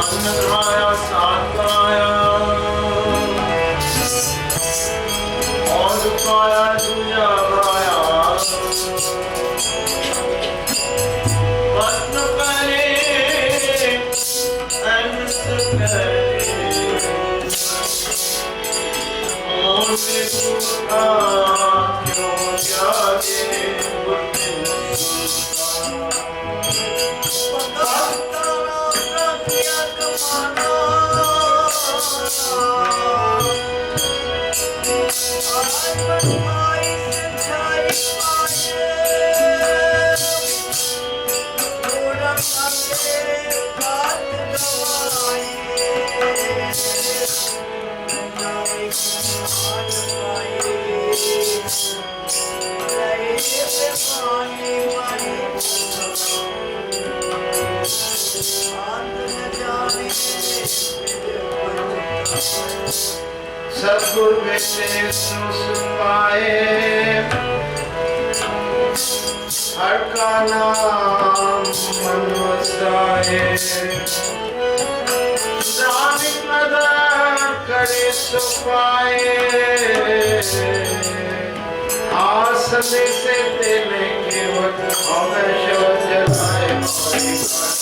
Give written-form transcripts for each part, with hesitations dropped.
अन्नदाया सात्वाया और पाया दुनिया भाया वर्ण करे अनंत करे और विभुता क्यों जागे सद्गुरु बेटे सुन पाए हर का नाम मन वसाए नानक नदर करे सो पाए आसन से देने के वक्त हमें शब्द जलाए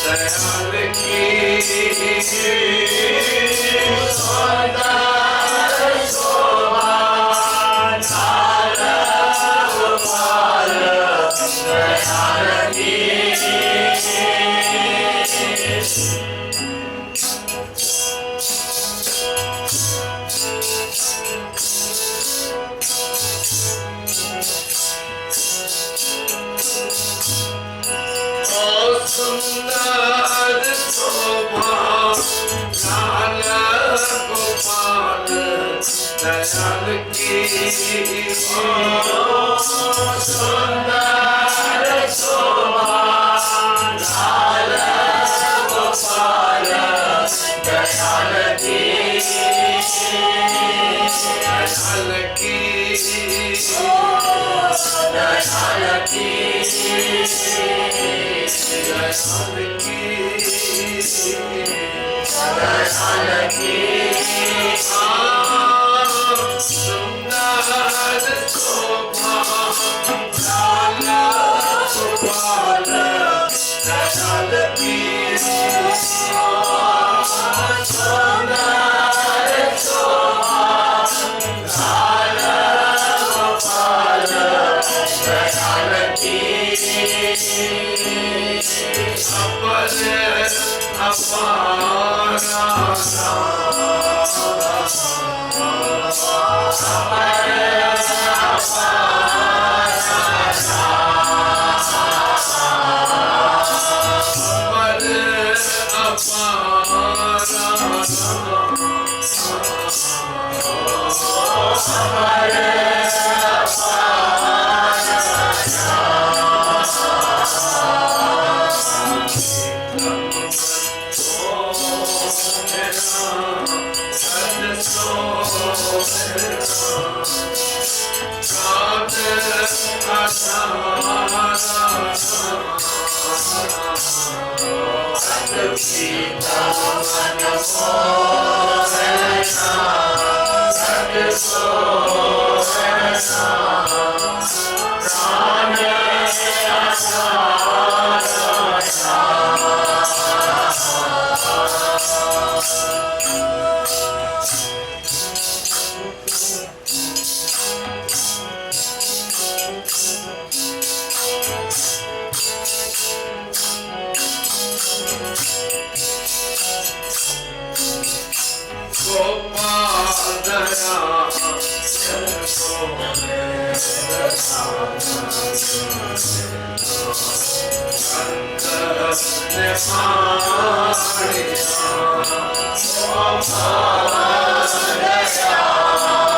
दयाल की सुंदर शोभा लाल गोपाल दयाल की सुंदर शोभा लाल गोपाल दयाल की सुंदर शोभा लाल गोपाल दयाल की दयाल की दयाल की सुंदर शोभा लाल गोपाल दयाल की सुंदर शोभा लाल गोपाल दयाल की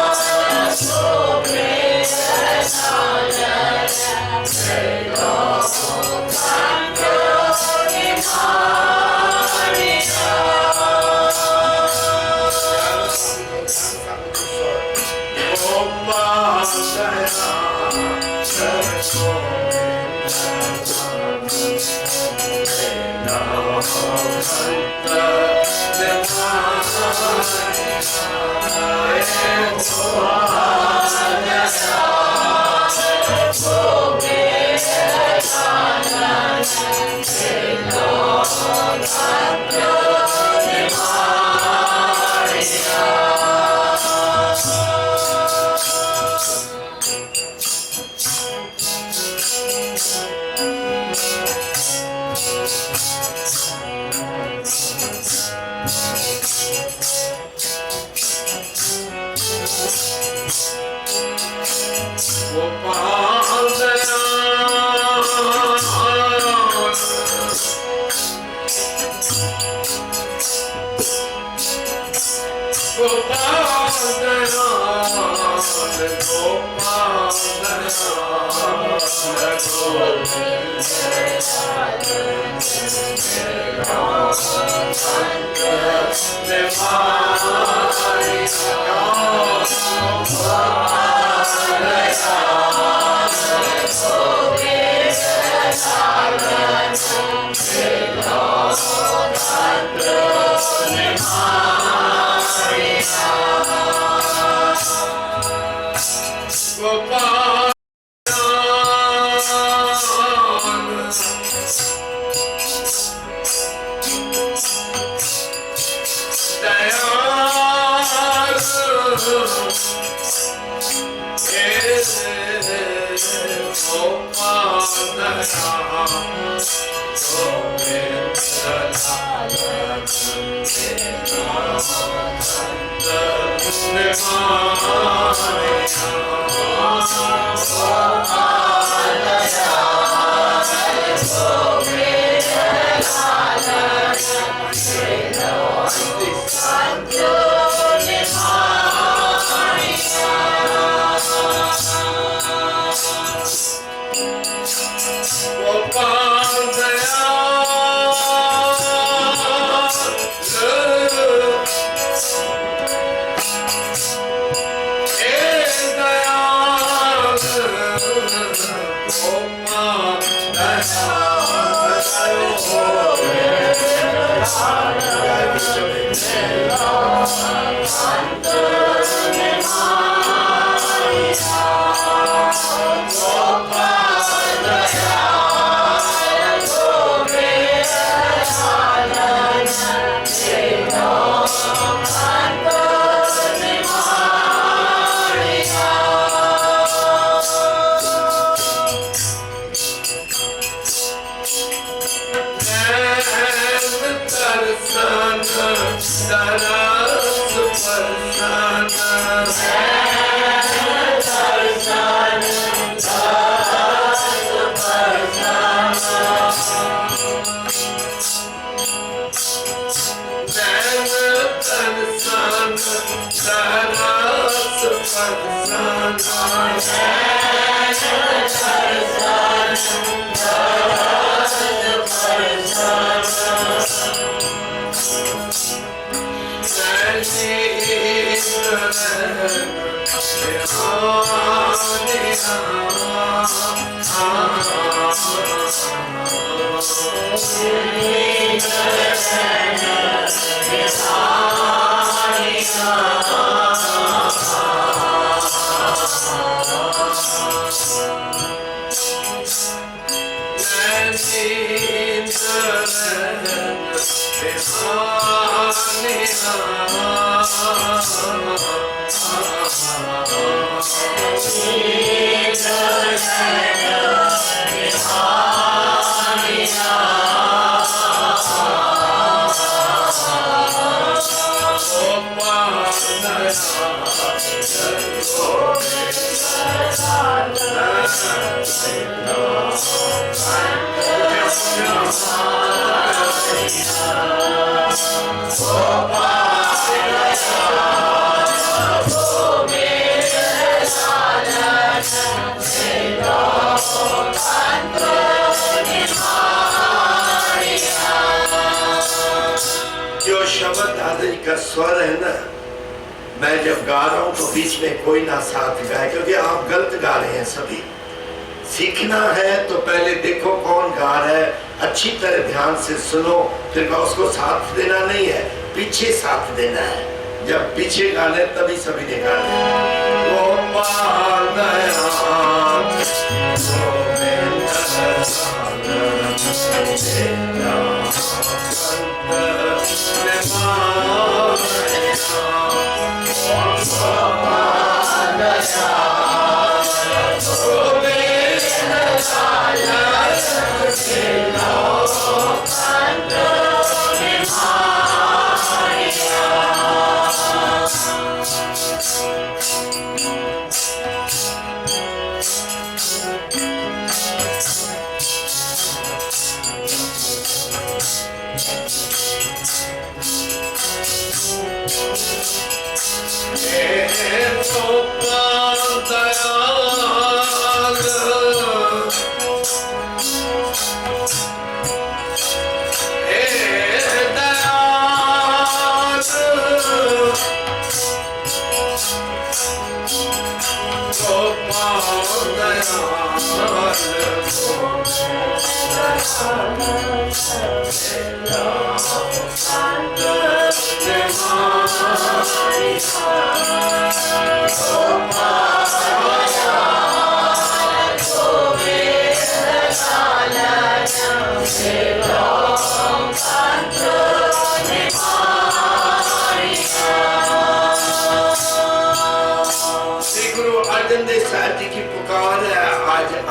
स्वर है ना, मैं जब गा रहा हूं तो बीच में कोई ना साथ गाए, क्योंकि आप गलत गा रहे हैं सभी। सीखना है तो पहले देखो कौन गा रहा है, अच्छी तरह ध्यान से सुनो, फिर उसको साथ देना नहीं है, पीछे साथ देना है। जब पीछे गाने तभी सभी ने गाने।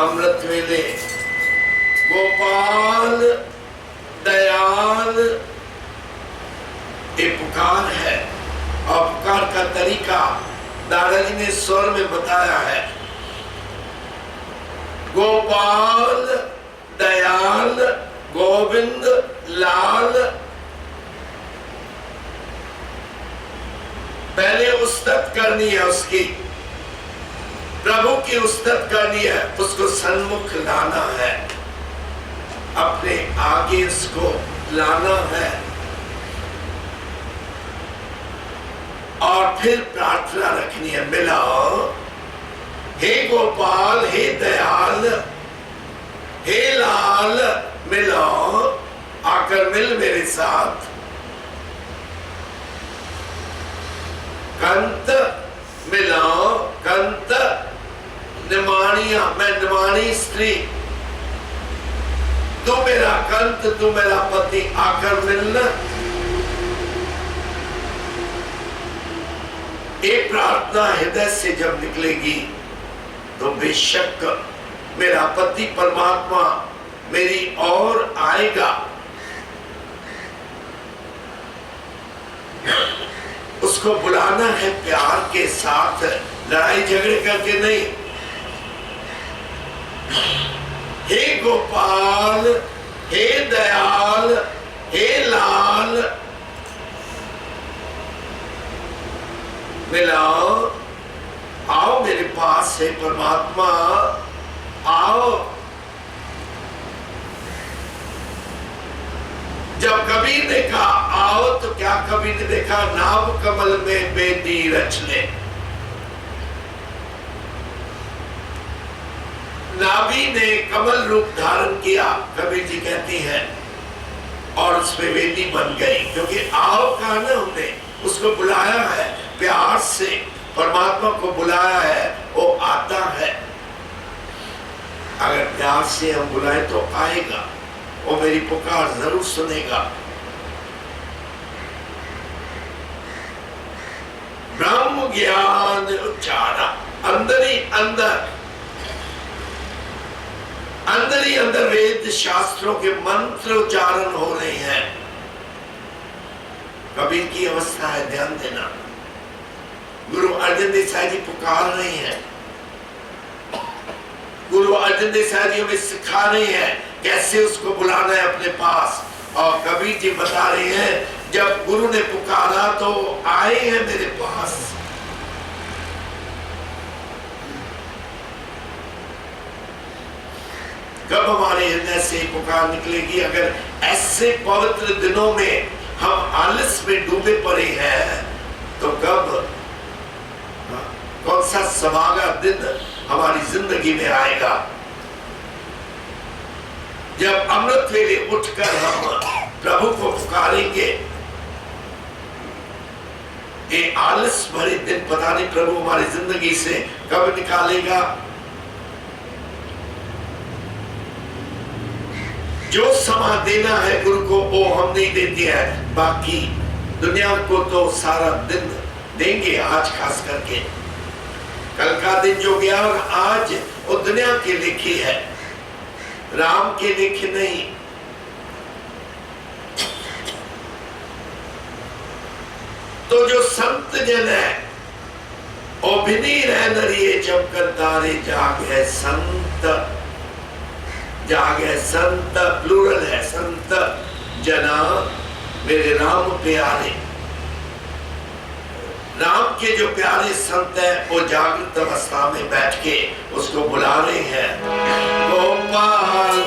अमृत वेले गोपाल दयाल गोपाल, ये पुकार है। और पुकार का तरीका दादाजी ने स्वर में बताया है। गोपाल, दयाल, गोविंद, लाल। पहले उस्तत करनी है उसकी, प्रभु की उस्तत करनी है, उसको सन्मुख लाना है, अपने आगे उसको लाना है। और फिर प्रार्थना रखनी है, मिलाओ, हे गोपाल, हे दयाल, हे लाल, मिलाओ, आकर मिल मेरे साथ। कंत, मिलाओ, कंत, निमाणिया, मैं निमाणी स्त्री, तू मेरा कंत, तू मेरा पति, आकर मिलना। एक प्रार्थना हृदय से जब निकलेगी तो बेशक मेरा पति परमात्मा मेरी ओर आएगा। उसको बुलाना है प्यार के साथ, लड़ाई झगड़े करके नहीं। हे गोपाल, हे दयाल, हे लाल, मिलाओ, आओ मेरे पास से परमात्मा, आओ। जब कबीर ने कहा आओ तो क्या कबीर ने देखा, नाभ कमल में बेटी रच ले। नाभि ने कमल रूप धारण किया, कबीर जी कहती हैं, और उसमें वेदी बन गई। क्योंकि आओ कहा ना, हमने उसको बुलाया है प्यार से, परमात्मा को बुलाया है, वो आता है। अगर प्यार से हम बुलाए तो आएगा, वो मेरी पुकार जरूर सुनेगा। ब्रह्म ज्ञान उच्चारा, अंदर ही अंदर, अंदर ही अंदर वेद शास्त्रों के मंत्र उच्चारण हो रहे हैं। कबीर की अवस्था है, ध्यान देना। गुरु अर्जन देसाई जी पुकार रहे हैं, गुरु अर्जन देसाई जी हमें सिखा रहे हैं कैसे उसको बुलाना है अपने पास। और कबीर जी बता रहे हैं, जब गुरु ने पुकारा तो आए हैं मेरे पास। कब हमारे हृदय से पुकार निकलेगी? अगर ऐसे पवित्र दिनों में हम आलस में डूबे पड़े हैं तो कब, कौन सा सभागा दिन हमारी जिंदगी में आएगा जब अमृत वेले उठकर हम प्रभु को पुकारेंगे? ये आलस भरे दिन पता नहीं प्रभु हमारी जिंदगी से कब निकालेगा। जो समा देना है गुरु को वो हम नहीं देते हैं, बाकी दुनिया को तो सारा दिन देंगे। आज खास करके कल का दिन जो गया और आज वो दुनिया के लेखे है, राम के लेखे नहीं। तो जो संत जन है ओ बिनी रह नरिये चमकर तारे, जागे संत, जागे संत, प्लूरल है, संत जना मेरे राम प्यारे। राम के जो प्यारे संत हैं वो जागृत अवस्था में बैठ के उसको बुला रहे हैं। गोपाल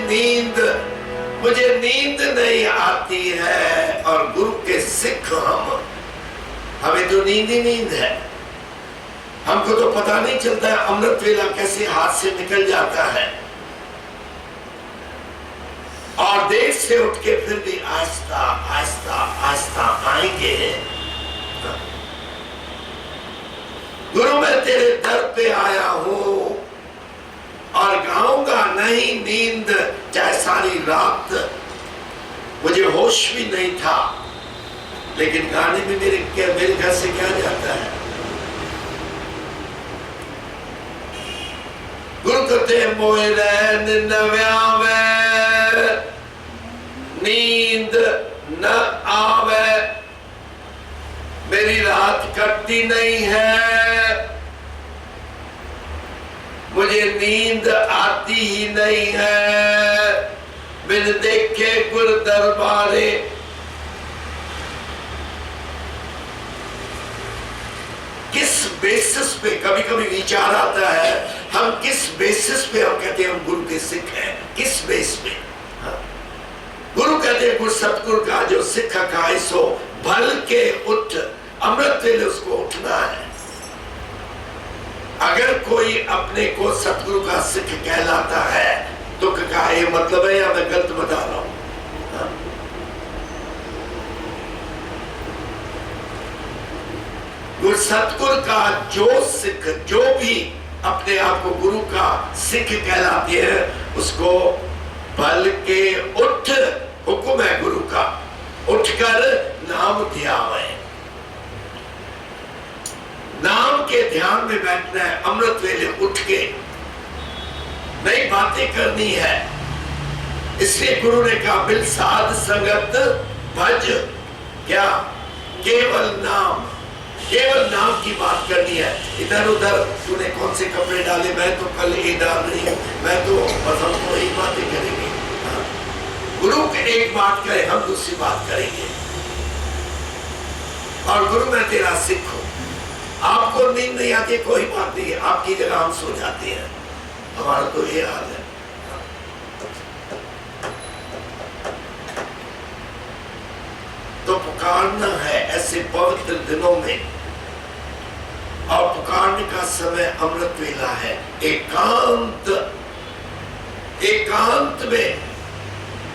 नींद, मुझे नींद नहीं आती है। और गुरु के सिख हमें तो नींद ही नींद है। हमको तो पता नहीं चलता है अमृत वेला कैसे हाथ से निकल जाता है। और देर से उठ के फिर भी आहिस्ता आहिस्ता आहिस्ता आएंगे। गुरु मैं तेरे दर पे आया हूं और गाऊंगा नहीं नींद, चाहे सारी रात मुझे होश भी नहीं था, लेकिन गाने में मेरे घर से क्या जाता है। गुरु कहते मोए रैन न व्यावे, नींद न आवे, मेरी रात कटती नहीं है, मुझे नींद आती ही नहीं है, बिन देखे गुर दरबारे। किस बेसिस पे, कभी कभी विचार आता है हम किस बेसिस पे हम कहते हैं हम गुरु के सिख हैं, किस बेस पे। गुरु कहते हैं गुरु सतगुरु का जो सिख खाए सो भल के उठ, अमृत वेले उसको उठना है। अगर कोई अपने को सतगुरु का सिख कहलाता है तो क्या ये मतलब है या मैं गलत बता रहा हूं? गुरु सतगुरु का जो सिख, जो भी अपने आप को गुरु का सिख कहलाते हैं उसको भल के उठ, हुक्म है गुरु का, उठकर नाम ध्यावे। नाम के ध्यान में बैठना है, अमृत वेले उठ के नई बातें करनी है। इसलिए गुरु ने कहा बिल साध संगत भज, क्या केवल नाम, केवल नाम की बात करनी है। इधर उधर तूने कौन से कपड़े डाले, मैं तो कल ये डाल रही हूं, मैं तो बस हम तो यही बातें करेंगे। गुरु एक बात करे, हम दूसरी बात करेंगे। और गुरु मैं तेरा सिख हूं, आपको नींद नहीं आती कोई बात नहीं है, आपकी जगह हम सो जाते हैं, हमारा तो ये हाल है। तो पुकारना है ऐसे पवित्र दिनों में, और पुकारने का समय अमृत वेला है। एकांत, एकांत में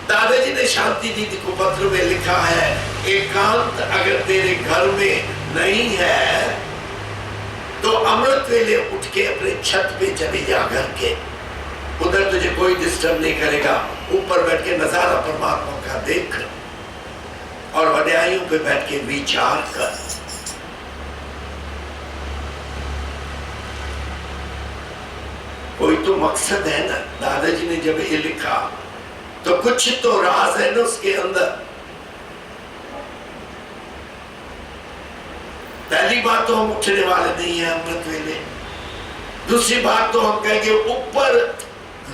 दादाजी ने शांति दीदी को पत्र में लिखा है, एकांत अगर तेरे घर में नहीं है तो अमृत वेले उठ के अपने छत पे चली जा करके, उधर तुझे कोई डिस्टर्ब नहीं करेगा, ऊपर बैठ के नजारा परमात्मा का देख और वड्याइयों पे बैठ के विचार कर। कोई तो मकसद है ना। दादाजी ने जब ये लिखा तो कुछ तो राज है ना उसके अंदर। पहली बात तो हम उठने वाले नहीं है अमृत वेले। दूसरी बात तो हम कहेंगे ऊपर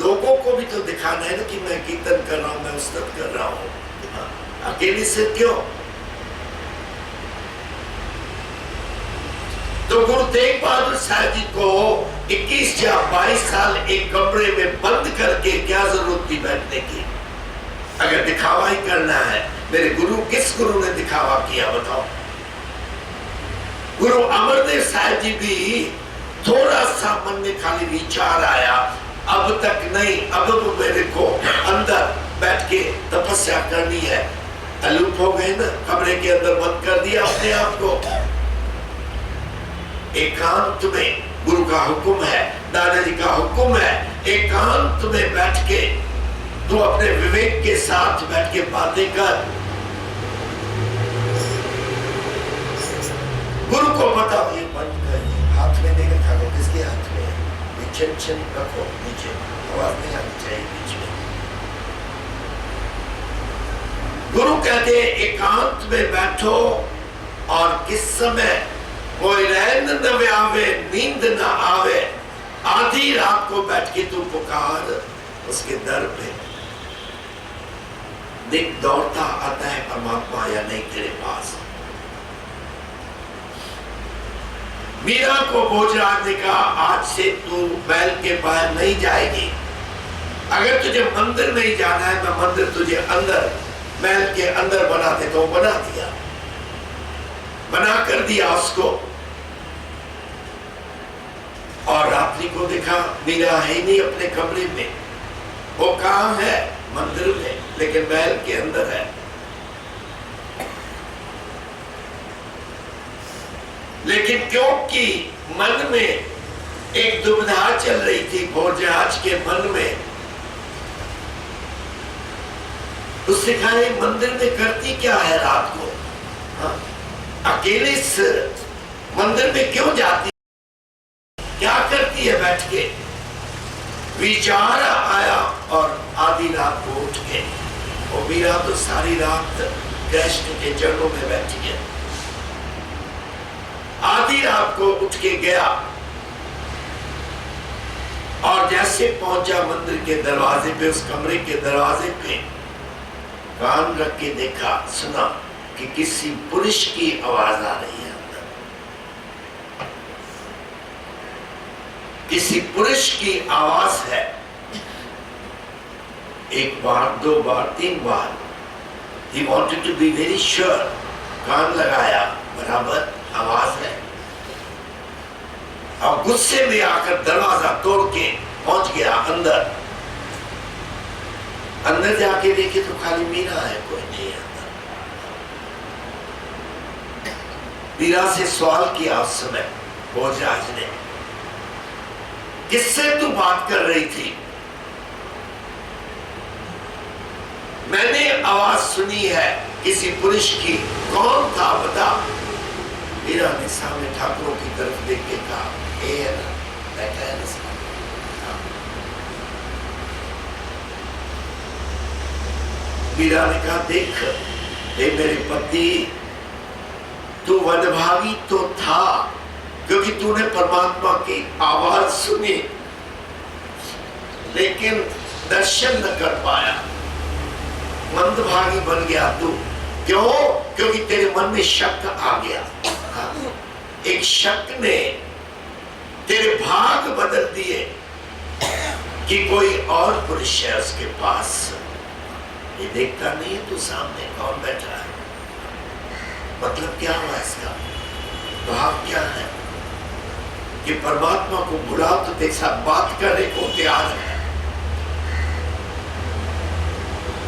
लोगों को भी तो दिखाना है ना कि मैं कीर्तन कर रहा हूं, मैं उस्तत कर रहा हूं। अकेले से क्यों? तो गुरु तेग बहादुर साहब जी को 21 या 22 साल एक कमरे में बंद करके क्या जरूरत थी बैठने की? अगर दिखावा ही करना है, मेरे गुरु, किस गुरु ने दिखावा किया बताओ? गुरु अमरदेव साहब जी भी थोड़ा सा मन में खाली विचार आया, अब तक नहीं, अब मेरे को अंदर बैठ के तपस्या करनी है, अलूप हो गए ना, कमरे के अंदर बंद कर दिया अपने आप को। एकांत में गुरु का हुक्म है, दादाजी का हुक्म है, एकांत में बैठ के तू अपने विवेक के साथ बैठ के बातें कर। गुरु को बताओ, ये बंद कर, हाथ में नहीं रखा को, किसके हाथ में है? नीचे नीचे रखो, नीचे, आवाज नहीं आनी चाहिए बीच में। गुरु कहते एकांत में बैठो और किस समय कोई रैन न आवे, नींद न आवे, आधी रात को बैठ के तू पुकार उसके दर पे। देख दौड़ता आता है परमात्मा या नहीं तेरे पास। मीरा को भोजराज ने कहा, आज से तू बैल के बाहर नहीं जाएगी, अगर तुझे मंदिर नहीं जाना है मैं मंदिर तुझे अंदर महल के अंदर बना देता हूं। बना दिया, बना कर दिया उसको। और रात्रि को देखा मीरा है नहीं अपने कमरे में, वो कहां है? मंदिर में, लेकिन महल के अंदर है। लेकिन क्योंकि मन में एक दुविधा चल रही थी भोजराज के मन में, उसने कहा मंदिर में करती क्या है रात को? हाँ? अकेले इस मंदिर में क्यों जाती, क्या करती है बैठ के? विचार आया और आधी रात को उठ के, वो मीरा तो सारी रात कृष्ण के चरणों में बैठी है। आधी रात को उठ के गया और जैसे पहुंचा मंदिर के दरवाजे पे, उस कमरे के दरवाजे पे कान रख के देखा, सुना कि किसी पुरुष की आवाज आ रही है अंदर, किसी पुरुष की आवाज है। एक बार, दो बार, तीन बार, he wanted to be very sure, कान लगाया, बराबर आवाज है। और गुस्से में आकर दरवाजा तोड़ के पहुंच गया अंदर। अंदर जाके देखे तो खाली मीरा है, कोई नहीं अंदर। मीरा से सवाल किया उस समय भोजराज ने, किससे तू बात कर रही थी? मैंने आवाज सुनी है किसी पुरुष की, कौन था बता? मीरा ने सामने ठाकुरों की तरफ देख के कहा, बैठा है ना। मीरा ने कहा, देख हे मेरे पति, तू वनभागी तो था क्योंकि तूने परमात्मा की आवाज सुनी, लेकिन दर्शन न कर पाया, मंदभागी बन गया तू। क्यों? क्योंकि तेरे मन में शक आ गया। एक शक ने तेरे भाग बदल दिए कि कोई और पुरुष है उसके पास। ये देखता नहीं है तू सामने कौन बैठा है? मतलब क्या हुआ इसका? भाव क्या है कि परमात्मा को बुला तो तेरे साथ बात करने को तैयार है।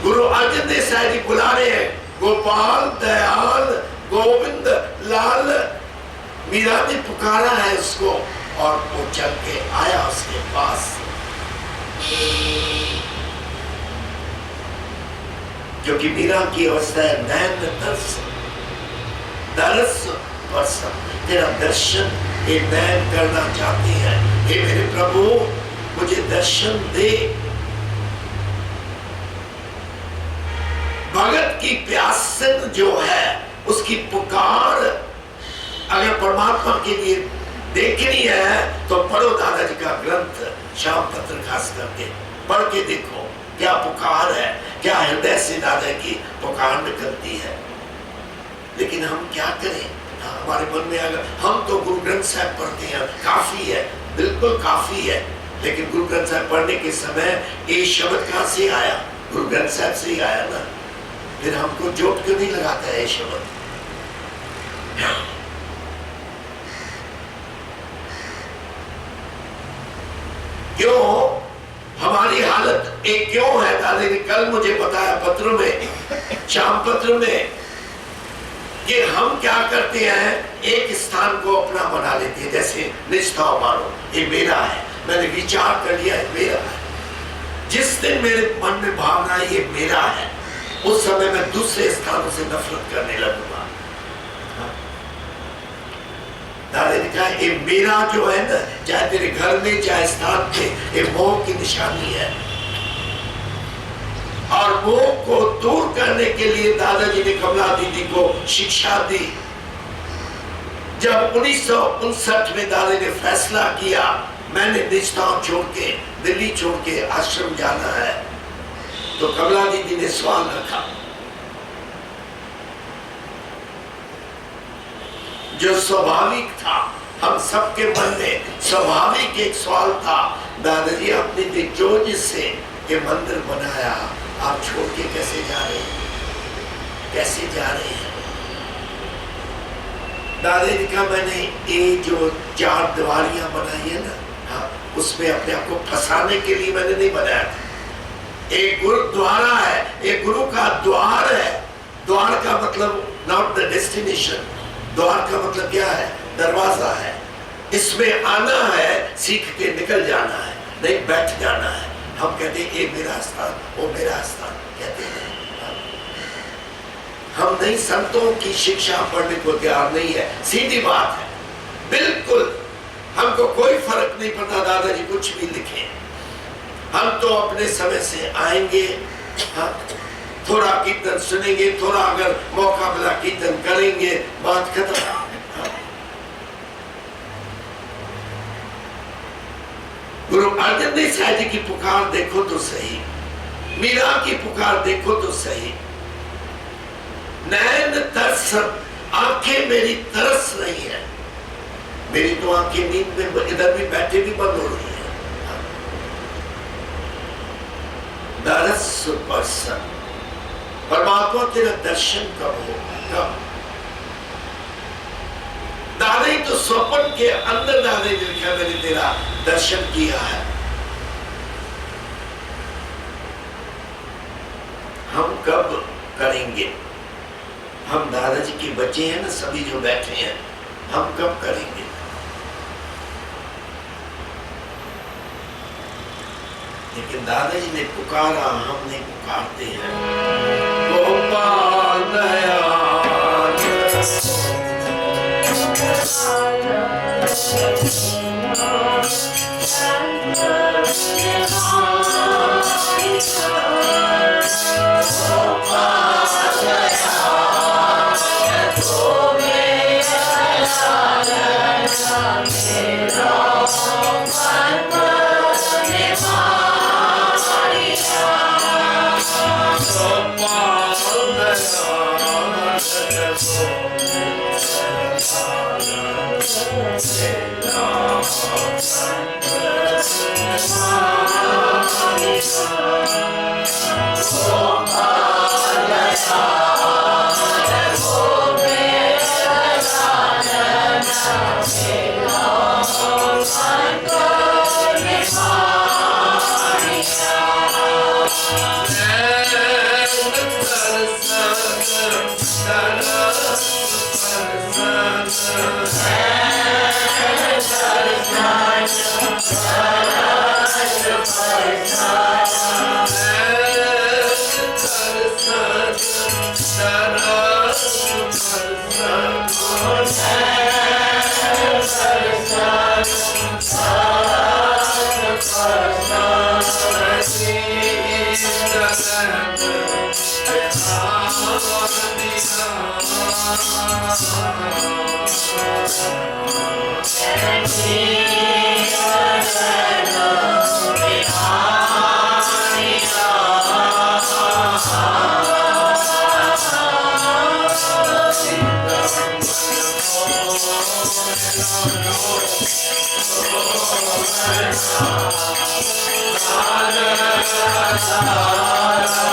गुरु अर्जन देव साहब जी बुला रहे हैं, गोपाल, दयाल, गोविंद, लाल। मीरा ने पुकारा है उसको और वो चल के आया उसके पास। क्योंकि मीरा की अवस्था है नैन दर्शन, दरस वर्षम, तेरा दर्शन ये नैन करना चाहती है। हे मेरे प्रभु, मुझे दर्शन दे। भगत की प्यासन जो है, उसकी पुकार अगर परमात्मा के लिए देखनी है तो पढ़ो दादाजी का ग्रंथ श्याम पत्र खास करके पढ़ के देखो क्या पुकार है, क्या हृदय से दादा की पुकार निकलती है। लेकिन हम क्या करें? हमारे मन में अगर हम तो गुरु ग्रंथ साहब पढ़ते हैं, काफी है, बिल्कुल काफी है, लेकिन गुरु ग्रंथ साहब पढ़ने के समय ये शब्द कहां से आया? गुरु ग्रंथ साहब से ही आया ना, फिर हमको जोट क्यों नहीं लगाता है शब्द? क्यों हमारी हालत एक क्यों है? दादा ने कल मुझे बताया पत्र में, शाम पत्र में, कि हम क्या करते हैं, एक स्थान को अपना बना लेते हैं। जैसे निष्ठा मानो ये मेरा है, मैंने विचार कर लिया है मेरा है। जिस दिन मेरे मन में भावना है ये मेरा है, उस समय मैं दूसरे स्थानों से नफरत करने लगूंगा। दादा ने कहा ये मेरा जो है ना, चाहे तेरे घर में चाहे स्थान पे, ये मोह की निशानी है। और मोह को दूर करने के लिए दादाजी ने कमला दीदी को शिक्षा दी। जब 1959 में दादा ने फैसला किया मैंने निष्ठाओं छोड़ के, दिल्ली छोड़ के आश्रम जाना है, तो कमला दीदी ने सवाल रखा जो स्वाभाविक था, हम सबके मन में स्वाभाविक एक सवाल था, दादाजी आपने दिग्जोज से ये मंदिर बनाया, आप छोड़ के कैसे जा रहे हैं, कैसे जा रहे हैं? दादाजी ने कहा मैंने ये जो 4 दीवारियां बनाई है ना, हाँ, उसमें अपने आप को फंसाने के लिए मैंने नहीं बनाया था। एक गुरुद्वारा है, एक गुरु का द्वार है। द्वार का मतलब नॉट द डेस्टिनेशन, द्वार का मतलब क्या है? दरवाजा है। इसमें आना है, सीख के निकल जाना है, नहीं बैठ जाना है। हम कहते हैं ये मेरा स्थान, वो मेरा स्थान कहते हैं। हम नहीं, संतों की शिक्षा पढ़ने को तैयार नहीं है, सीधी बात है बिल्कुल। हमको कोई फर्क नहीं पड़ता दादाजी कुछ भी लिखे, हम तो अपने समय से आएंगे, हाँ, थोड़ा कीर्तन सुनेंगे, थोड़ा अगर मौका मिला कीर्तन करेंगे, बात खत्म। हाँ। गुरु अर्जन देव साहब जी की पुकार देखो तो सही, मीरा की पुकार देखो तो सही। नैन तरस, आंखें मेरी तरस रही है, मेरी तो आंखें नींद में इधर भी बैठे भी बंद हो रही है। दरस परसन, परमात्मा तेरा दर्शन कब होगा, कब? दादा ही तो स्वप्न के अंदर दादा ने लिखा मैंने तेरा दर्शन किया है। हम कब करेंगे? हम दादाजी के बच्चे हैं ना, सभी जो बैठे हैं, हम कब करेंगे? लेकिन दादाजी ने पुकारा, हम नहीं पुकारते हैं। गोपाल दयाल Hare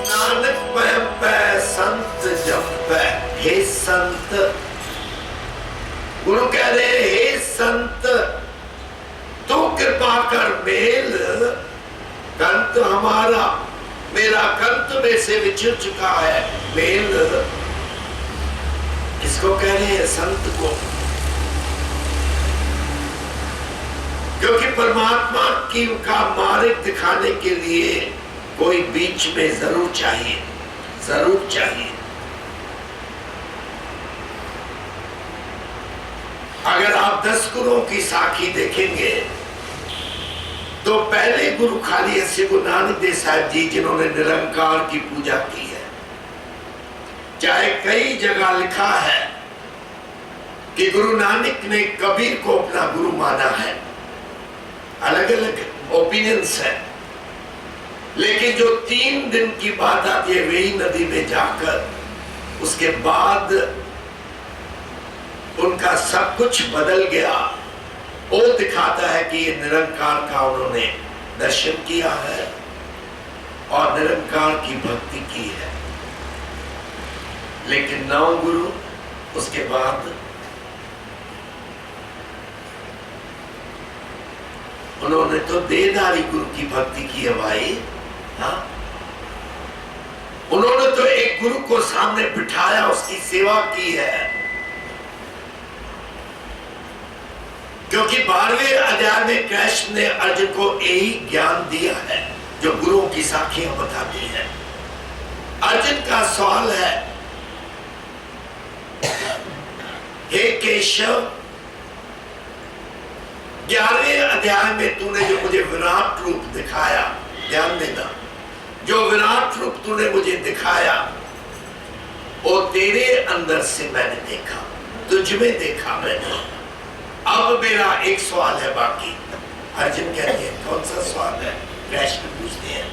नानक पै संत जपै। हे संत, गुरु कह रहे हे संत, तू कृपा कर मेल कंत हमारा, मेरा कंत में से विचर चुका है मेल। इसको कह रहे हैं संत को, क्योंकि परमात्मा की का मार्ग दिखाने के लिए कोई बीच में जरूर चाहिए, जरूर चाहिए। अगर आप 10 गुरुओं की साखी देखेंगे तो पहले गुरु खाली ऐसे गुरु नानक देव साहब जी, जिन्होंने निरंकार की पूजा की है। चाहे कई जगह लिखा है कि गुरु नानक ने कबीर को अपना गुरु माना है, अलग अलग ओपिनियंस है, लेकिन जो 3 दिन की बात आती है वही नदी में जाकर, उसके बाद उनका सब कुछ बदल गया। वो दिखाता है कि ये निरंकार का उन्होंने दर्शन किया है और निरंकार की भक्ति की है। लेकिन 9 गुरु उसके बाद उन्होंने तो देहधारी गुरु की भक्ति की है भाई। हाँ, उन्होंने तो एक गुरु को सामने बिठाया, उसकी सेवा की है। क्योंकि 12वें अध्याय में कृष्ण ने अर्जुन को यही ज्ञान दिया है जो गुरुओं की साखियां बताती है। अर्जुन का सवाल है, हे केशव, 11वें अध्याय में तूने जो मुझे विराट रूप दिखाया, ध्यान देना, जो विराट रूप तूने मुझे दिखाया वो तेरे अंदर से मैंने देखा, तुझ में देखा मैंने। अब मेरा एक सवाल है बाकी। अर्जुन कहते हैं कौन सा सवाल है? कृष्ण पूछते हैं,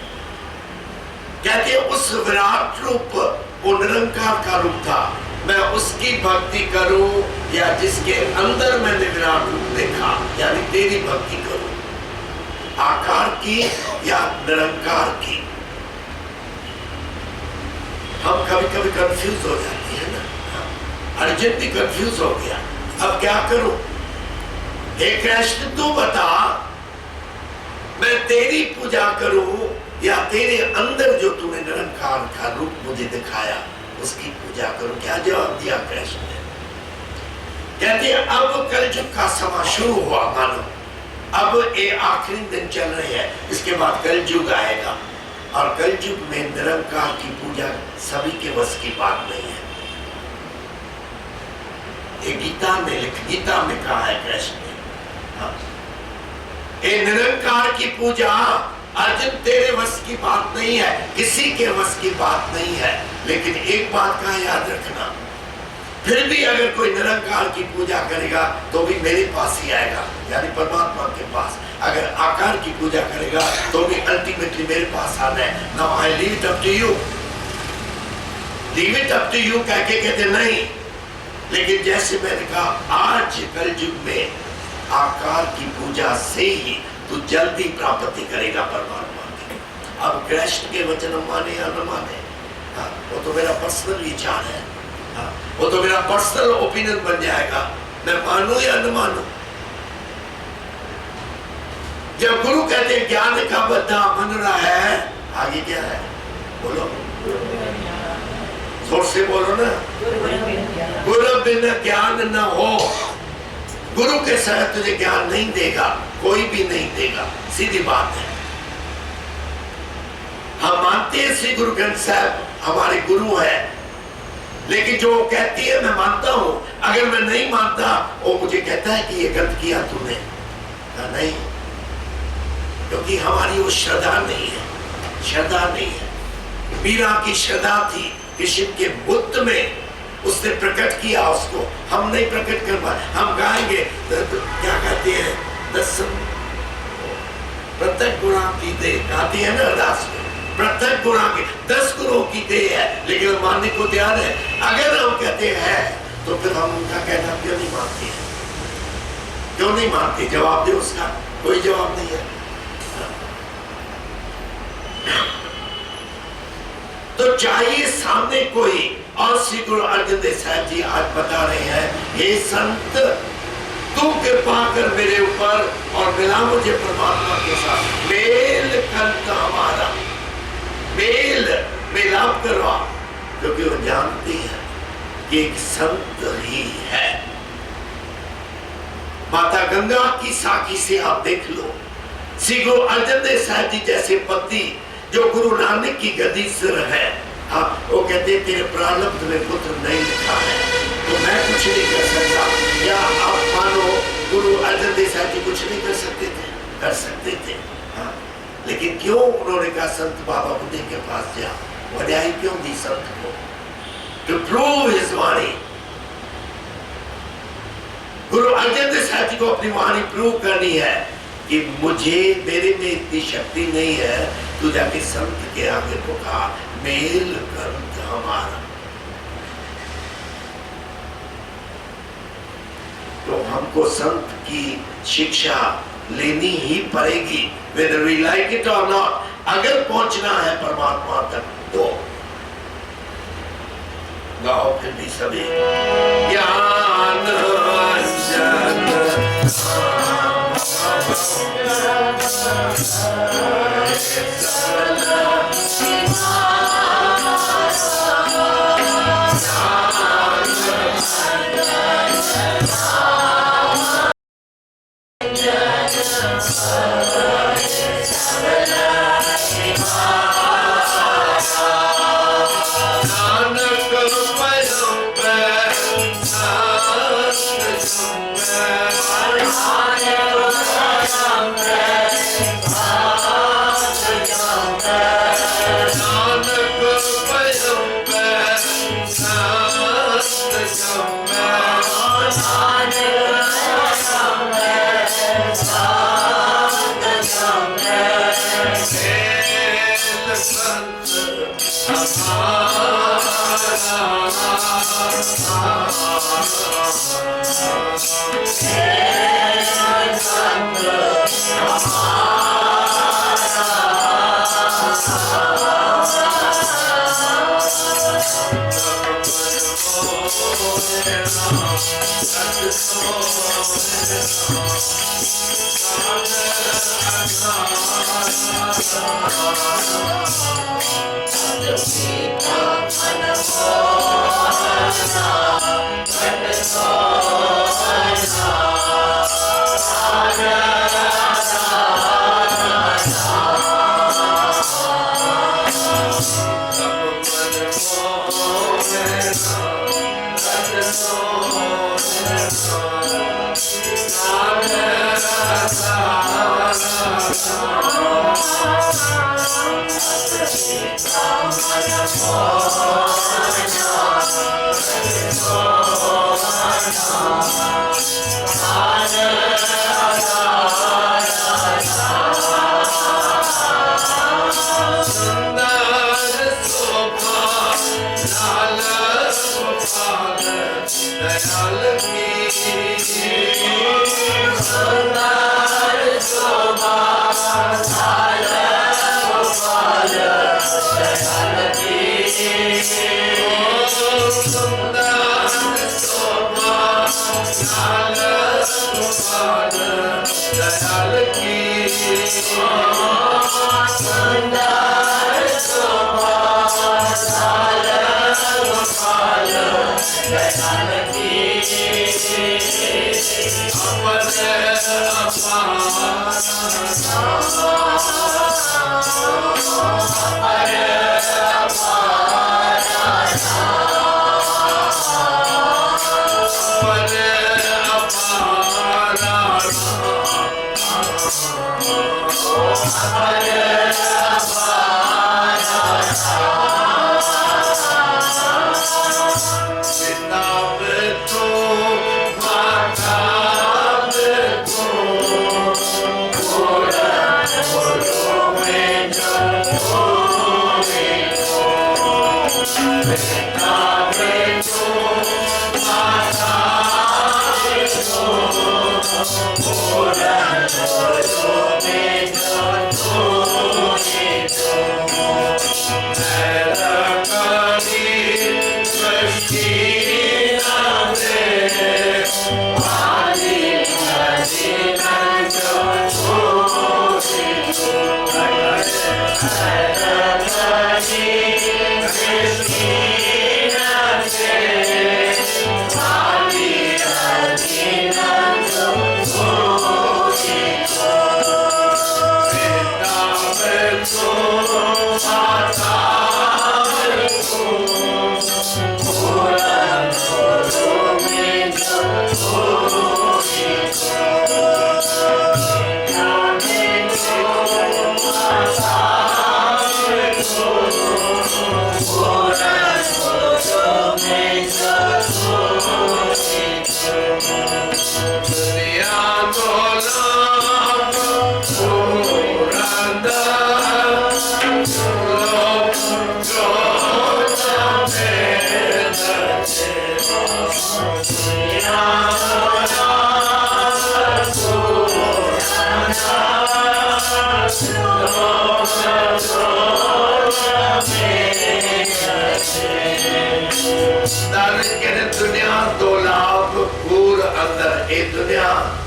कहते हैं उस विराट रूप, वो निरंकार का रूप था, मैं उसकी भक्ति करूं या जिसके अंदर मैंने विराट रूप देखा, यानी तेरी भक्ति करूं, आकार की या निरंकार की? हम कभी कभी कंफ्यूज हो जाते हैं ना। अर्जुन भी कंफ्यूज हो गया, अब क्या करूं? हे कृष्ण तू बता, मैं तेरी पूजा करूं या तेरे अंदर जो तूने निरंकार का रूप मुझे दिखाया उसकी पूजा करूं? क्या जवाब दिया कृष्ण ने? कहते हैं अब कलयुग का समय शुरू हुआ, मानो अब ये आखिरी दिन चल रहे हैं, इसके बाद कलयुग आएगा और कलयुग में निरंकार की पूजा सभी के वश की बात नहीं है। ये गीता में कहा है कृष्ण ने, हाँ। ये निरंकार की पूजा अर्जुन तेरे वश की बात नहीं है, किसी के वश की बात नहीं है। लेकिन एक बात का याद रखना, फिर भी अगर कोई निरंकार की पूजा करेगा तो भी मेरे पास ही आएगा, यानी परमात्मा के पास। अगर आकार की पूजा करेगा तो भी अल्टीमेटली मेरे पास आना है। Now I leave it up to you, leave it up to you कह के कहते नहीं। लेकिन जैसे मैंने कहा, आज कलयुग में आकार की पूजा से ही तू जल्दी प्राप्ति करेगा परमात्मा की। अब कृष्ण के वचन माने या न माने, हाँ, वो तो मेरा पर्सनल विचार है, हाँ, वो तो मेरा पर्सनल ओपिनियन बन जाएगा, मैं मानूं या न मानूं। जब गुरु कहते हैं ज्ञान का बद्धा मन रहा है, आगे क्या है बोलो, जोर से बोलो ना, गुरु बिना ज्ञान न हो। गुरु के साथ तुझे ज्ञान नहीं देगा, कोई भी नहीं देगा, सीधी बात है। हम मानते हैं श्री गुरु ग्रंथ साहब हमारे गुरु है, लेकिन जो वो कहती है मैं मानता हूं। अगर मैं नहीं मानता, वो मुझे कहता है कि ये गलत किया तूने, नहीं, क्योंकि हमारी वो श्रद्धा नहीं है, श्रद्धा नहीं है। मीरा की श्रद्धा थी कृष्ण के बुद्ध में, उसने प्रकट किया उसको, हम नहीं प्रकट कर पाए। हम गाएंगे तो क्या कहते हैं, दसम प्रत्येक गुणा की दे आती है ना अरदास में, प्रत्येक गुणा की 10 गुणों की दे है, लेकिन हम मानने को तैयार है। अगर हम कहते हैं तो फिर हम उनका कहना क्यों नहीं मानते हैं, क्यों नहीं मानते? जवाब दे उसका, कोई जवाब नहीं है। तो चाहिए सामने कोई, और श्री गुरु अर्जुन देव साहब जी आज बता रहे हैं, हे संत तू कृपा कर मेरे ऊपर और मिला मुझे परमात्मा के साथ, मेल कर हमारा, मेल मिलाप करवा। क्योंकि वो जानती है कि एक संत ही है। माता गंगा की साखी से आप देख लो, श्री गुरु अर्जुन देव साहब जी जैसे पति जो गुरु नानक की गद्दी सिर है, हाँ, वो कहते तेरे प्रारब्ध में पुत्र नहीं लिखा है तो मैं कुछ नहीं कर सकता। क्या आप मानो गुरु अर्जुन देव साहब जी कुछ नहीं कर सकते थे? कर सकते थे, हाँ। लेकिन क्यों उन्होंने कहा संत बाबा बुद्धि के पास जा, बधाई क्यों दी संत को? टू प्रूव हिज वाणी। गुरु अर्जुन देव साहब जी को अपनी वाणी प्रूव करनी है कि मुझे, मेरे में इतनी शक्ति नहीं है, तू जाके संत के आगे पुकार, मेल कर हमारा। तो हमको संत की शिक्षा लेनी ही पड़ेगी, whether we like it or not। अगर पहुंचना है परमात्मा तक तो गाओ फिर भी सभी ज्ञान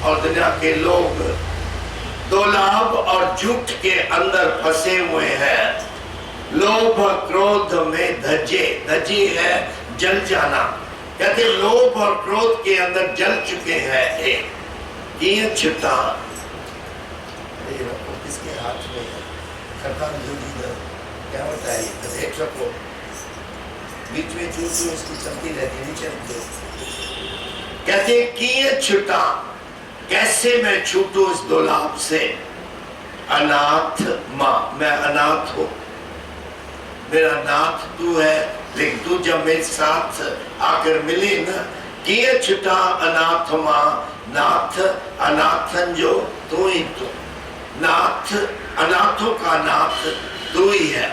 और दुनिया के लोग दोलाभ और झूठ के अंदर फंसे हुए हैं। लोभ क्रोध में धजे, धजी है जल जाना। कहते लोभ और क्रोध के अंदर जल चुके हैं। ये छिटा किसके हाथ में है? क्या होता है? देख सको बीच में चूचू इसकी चलती रहती नहीं चलती। कहते किए छुटा, कैसे मैं छूटू इस दोलाभ से। अनाथ माँ, मैं अनाथ हूं, मेरा नाथ तू है, लेकिन तू जब मेरे साथ आकर मिली ना, किए छुटा अनाथ माँ, नाथ अनाथन जो तू ही तू, नाथ अनाथों का नाथ तू ही है।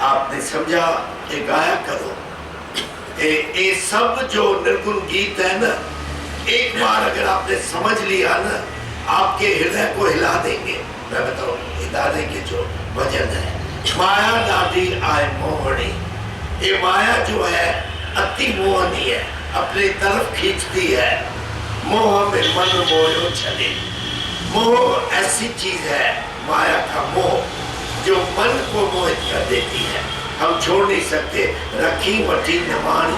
आपने समझा? ये गाया करो। ये सब जो निर्गुण गीत है ना, एक बार अगर आपने समझ लिया ना, आपके हृदय को हिला देंगे। मैं बताऊं हिलाने के जो वजन है, माया दादी आए मोहनी। ये माया जो है अति मोहनी है, अपनी तरफ खींचती है। मोह में मन मोयो चले। मोह ऐसी चीज है, माया का मोह, जो मन को मोहित कर देती है। हम छोड़ नहीं सकते। रखी मठी नमानी,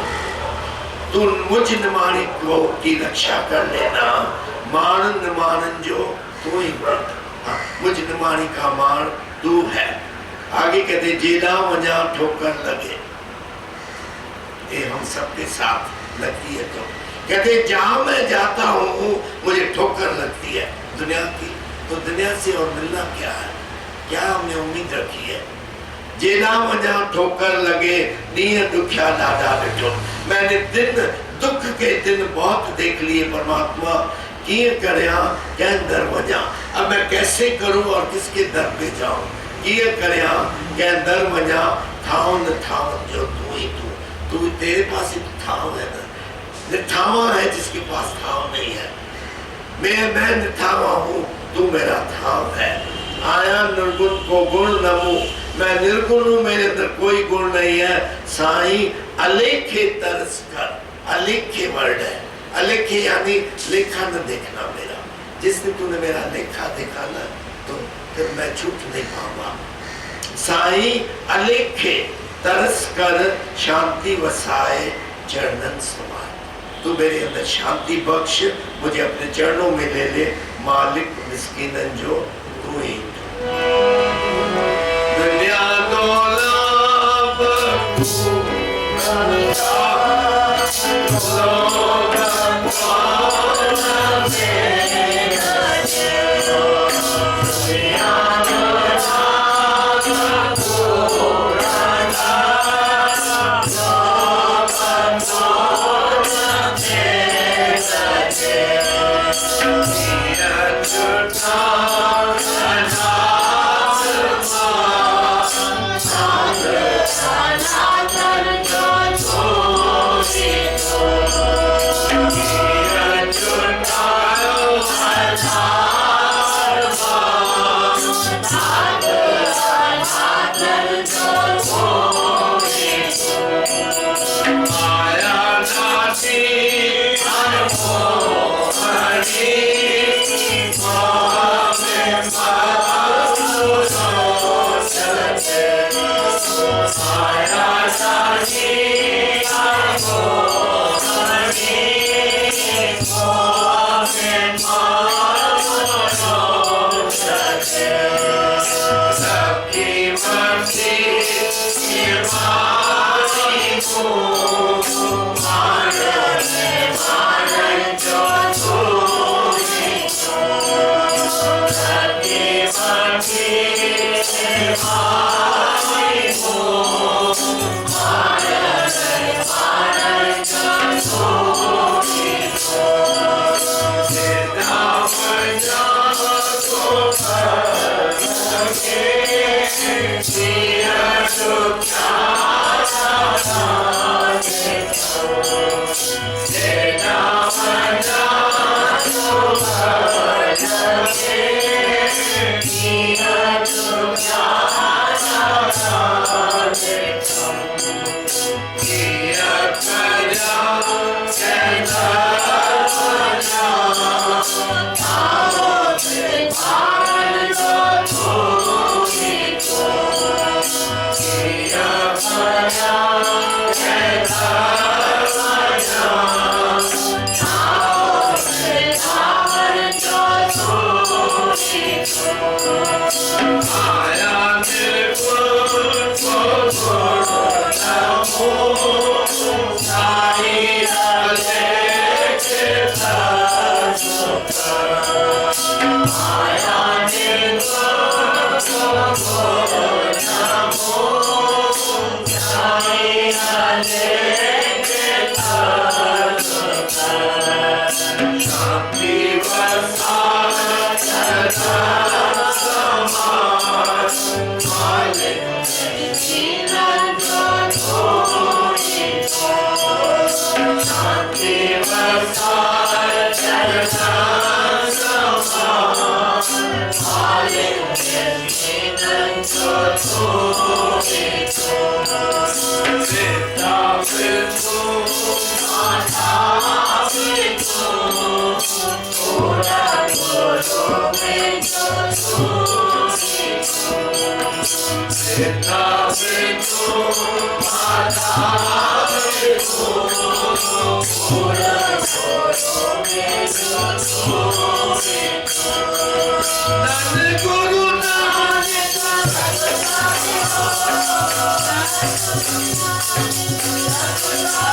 तू मुझ निमानी को की रक्षा कर लेना। मान निमानन जो तू ही बन, मुझ निमानी का मान तू है। आगे कहते जेला वजा ठोकर लगे, ये हम सबके साथ लगती है। तो कहते जहां मैं जाता हूँ मुझे ठोकर लगती है दुनिया की, तो दुनिया से और मिलना क्या है? क्या हमने उम्मीद रखी है? जेना वजा ठोकर लगे नीय दुखिया दादा बेटो। मैंने दिन दुख के दिन बहुत देख लिए परमात्मा, किए करया क्या दर वजा। अब मैं कैसे करूं और किसके दर पे जाऊं? किए करया क्या दर वजा, ठाव न ठाव जो तू ही तू तेरे पास ही ठाव है ना। निठावा है जिसके पास ठाव नहीं है। मैं निठावा हूँ, तू मेरा ठाव है। आया निर्गुण को गुण नमो, मैं निर्गुण हूँ, मेरे अंदर कोई गुण नहीं है। साईं अलेखे तरस कर, अलेखे वर्ड है, अलेखे यानी लेखा न देखना मेरा। जिसने तूने मेरा लेखा देखा ना, तो फिर मैं छूट नहीं पाऊंगा। साईं अलेखे तरस कर शांति वसाए चरणन समाए। तू मेरे अंदर शांति बख्श, मुझे अपने चरणों में ले ले। मालिक मिस्कीनन जो तू ही। दुनिया दौलत Thank you.